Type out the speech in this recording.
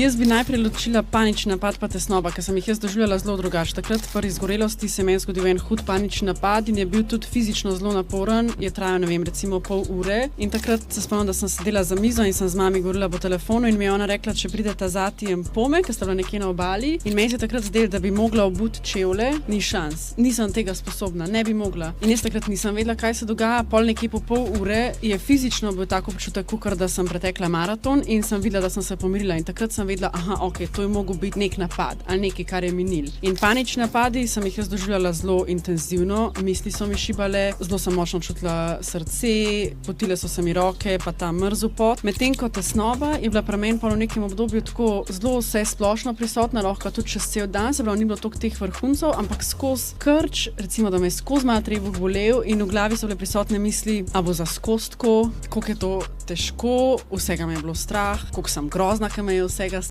Jaz bi najprej ločila panični napad pa tesnoba, ker sem jih jaz doživljala zelo drugače. Takrat pri izgorelosti se meni zgodil en hud panični napad in je bil tudi fizično zelo naporen, je trajal, ne vem, recimo pol ure in takrat se spomnim, da sem sedela za mizo in sem z mami govorila po telefonu in mi je ona rekla, če prideta zati en pome, ker sta bila nekje na obali in meni se je takrat zdelo, da bi mogla obuti čevlje, ni šans. Nisem tega sposobna, ne bi mogla. In jaz takrat nisem vedela, kaj se dogaja, pol nekje po pol ure je fizično bil tako občutek, kakor da sem pretekla maraton in sem videla, da sem se pomirila in takrat sem vedela, ok, to je mogel biti nek napad ali nekaj, kar je minil. In panični napadi sem jih jaz doživljala zelo intenzivno, misli so mi šibale, zelo sem močno čutila srce, potile so se mi roke, pa ta mrzel pot. Medtem ko tesnoba je bila pri meni pa v nekem obdobju tako zelo vse splošno prisotna, lahko tudi čez cel dan, se pravi, ni bilo toliko teh vrhuncev, ampak skozi krč, recimo, da me je skozi malo trebuh bolel in v glavi so bile prisotne misli, a bo za skozi tako, koliko je to težko, vsega me je bilo strah, koliko sem grozna, ker me je vsega